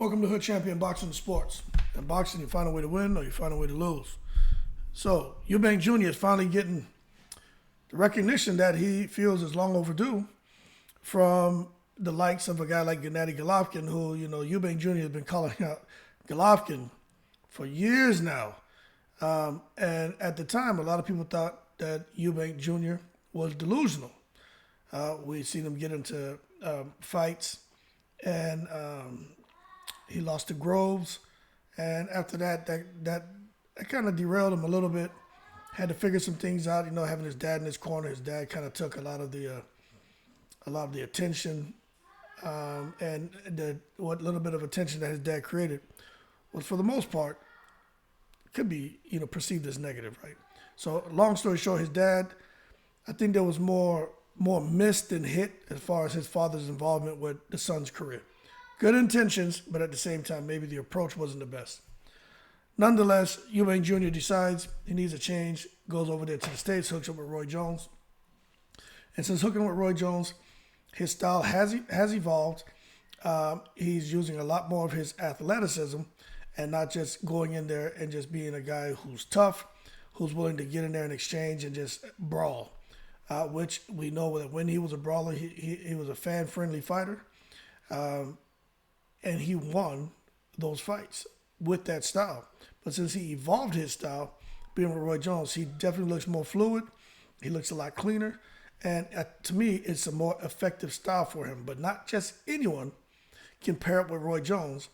Welcome to Hood Champion Boxing Sports. In boxing, you find a way to win or you find a way to lose. So, Eubank Jr. is finally getting the recognition that he feels is long overdue from the likes of a guy like Gennady Golovkin, who, Eubank Jr. has been calling out Golovkin for years now. And at the time, a lot of people thought that Eubank Jr. was delusional. We'd seen him get into fights, and he lost to Groves. And after that kind of derailed him a little bit. Had to figure some things out, having his dad in his corner. His dad kind of took a lot of the attention, and what little bit of attention that his dad created was, for the most part, could be perceived as negative, right? So, long story short, his dad, I think there was more missed than hit as far as his father's involvement with the son's career. Good intentions, but at the same time, maybe the approach wasn't the best. Nonetheless, Eubank Jr. decides he needs a change, goes over there to the States, hooks up with Roy Jones. And since hooking with Roy Jones, his style has evolved. He's using a lot more of his athleticism and not just going in there and just being a guy who's tough, who's willing to get in there and exchange and just brawl, which we know that when he was a brawler, he was a fan-friendly fighter. And he won those fights with that style. But since he evolved his style, being with Roy Jones, he definitely looks more fluid. He looks a lot cleaner. And to me, it's a more effective style for him. But not just anyone can pair up with Roy Jones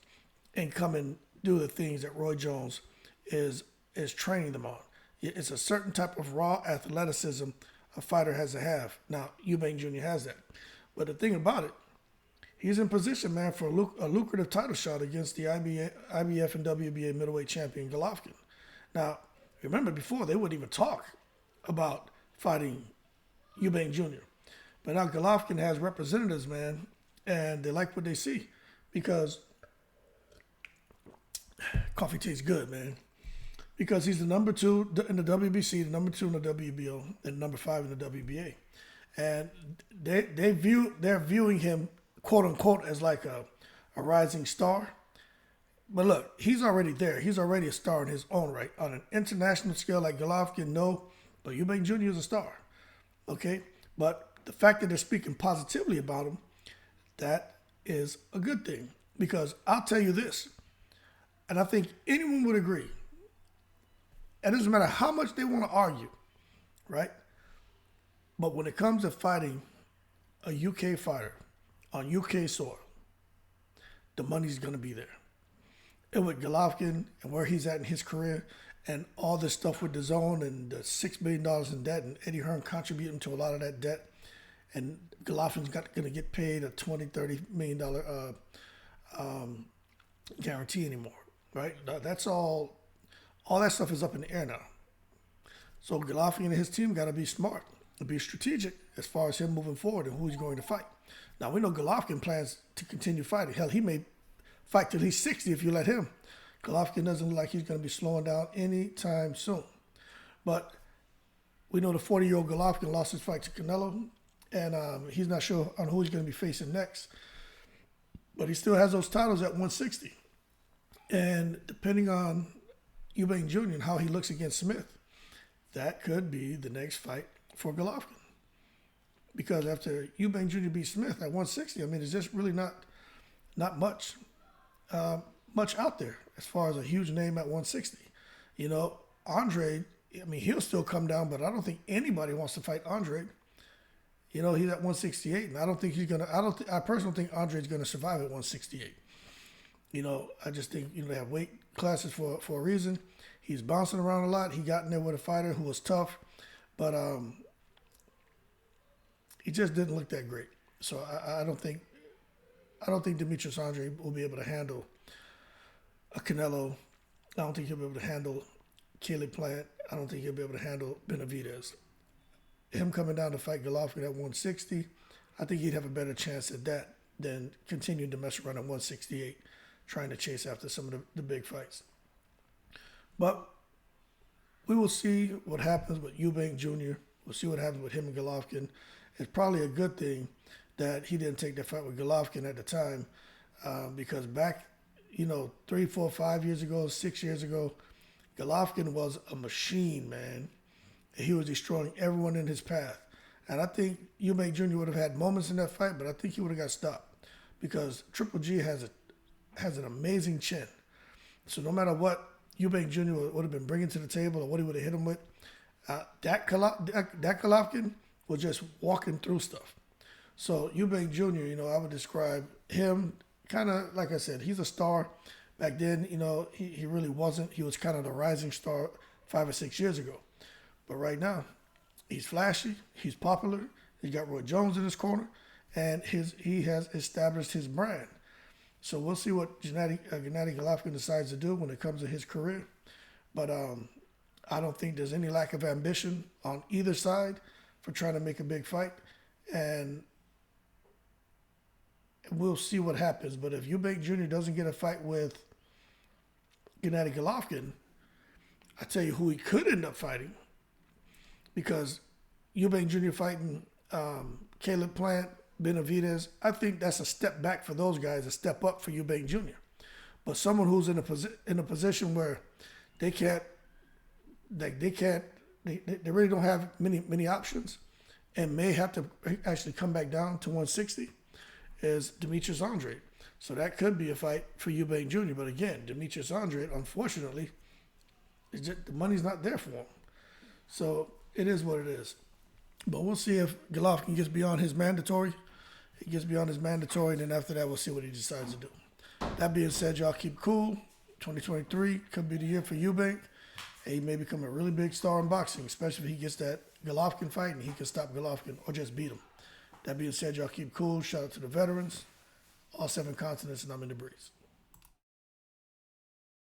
and come and do the things that Roy Jones is training them on. It's a certain type of raw athleticism a fighter has to have. Now, Eubank Jr. has that. But the thing about it, he's in position, man, for a lucrative title shot against the IBF and WBA middleweight champion Golovkin. Now, remember before, they wouldn't even talk about fighting Eubank Jr. But now Golovkin has representatives, man, and they like what they see because coffee tastes good, man. Because he's the number 2 in the WBC, the number 2 in the WBO, and number 5 in the WBA. And they're viewing him, quote unquote, as like a rising star. But look, he's already there. He's already a star in his own right. On an international scale like Golovkin, no, but Eubank Jr. is a star. Okay? But the fact that they're speaking positively about him, that is a good thing. Because I'll tell you this, and I think anyone would agree, it doesn't matter how much they want to argue, right? But when it comes to fighting a UK fighter on UK soil, the money's going to be there. And with Golovkin and where he's at in his career and all this stuff with the zone and the $6 billion in debt and Eddie Hearn contributing to a lot of that debt, and Golovkin's going to get paid a $20-30 million guarantee anymore, right? That's all that stuff is up in the air now. So Golovkin and his team got to be smart and be strategic as far as him moving forward and who he's going to fight. Now, we know Golovkin plans to continue fighting. Hell, he may fight till he's 60 if you let him. Golovkin doesn't look like he's going to be slowing down anytime soon. But we know the 40-year-old Golovkin lost his fight to Canelo, and he's not sure on who he's going to be facing next. But he still has those titles at 160. And depending on Eubank Jr. and how he looks against Smith, that could be the next fight for Golovkin. Because after Eubank Jr. beat Smith at 160, I mean, it's just really not much out there as far as a huge name at 160. Andre, I mean, he'll still come down, but I don't think anybody wants to fight Andre. He's at 168, and I don't think I personally think Andre's gonna survive at 168. I just think they have weight classes for a reason. He's bouncing around a lot. He got in there with a fighter who was tough, but he just didn't look that great. So I don't think Demetrius Andre will be able to handle a Canelo. I don't think he'll be able to handle Caleb Plant. I don't think he'll be able to handle Benavidez. Him coming down to fight Golovkin at 160, I think he'd have a better chance at that than continuing to mess around at 168, trying to chase after some of the big fights. But we will see what happens with Eubank Jr. We'll see what happens with him and Golovkin. It's probably a good thing that he didn't take that fight with Golovkin at the time, because back 3, 4, 5 years ago, 6 years ago, Golovkin was a machine, man. He was destroying everyone in his path. And I think Eubank Jr. would have had moments in that fight, but I think he would have got stopped because Triple G has an amazing chin. So no matter what Eubank Jr. would have been bringing to the table or what he would have hit him with, that Golovkin was just walking through stuff. So Eubank Jr., I would describe him kind of, like I said, he's a star. Back then, he really wasn't. He was kind of the rising star 5 or 6 years ago. But right now, he's flashy, he's popular, he's got Roy Jones in his corner, and he has established his brand. So we'll see what Gennady Golovkin decides to do when it comes to his career. But I don't think there's any lack of ambition on either side for trying to make a big fight. And we'll see what happens. But if Eubank Jr. doesn't get a fight with Gennady Golovkin, I tell you who he could end up fighting. Because Eubank Jr. fighting Caleb Plant, Benavidez, I think that's a step back for those guys, a step up for Eubank Jr. But someone who's in a position where they really don't have many options and may have to actually come back down to 160 is Demetrius Andrade. So that could be a fight for Eubank Jr. But again, Demetrius Andrade, unfortunately, the money's not there for him. So it is what it is. But we'll see if Golovkin gets beyond his mandatory. He gets beyond his mandatory, and then after that, we'll see what he decides to do. That being said, y'all keep cool. 2023 could be the year for Eubank. And he may become a really big star in boxing, especially if he gets that Golovkin fight and he can stop Golovkin or just beat him. That being said, y'all keep cool. Shout out to the veterans, all 7 continents, and I'm in the breeze.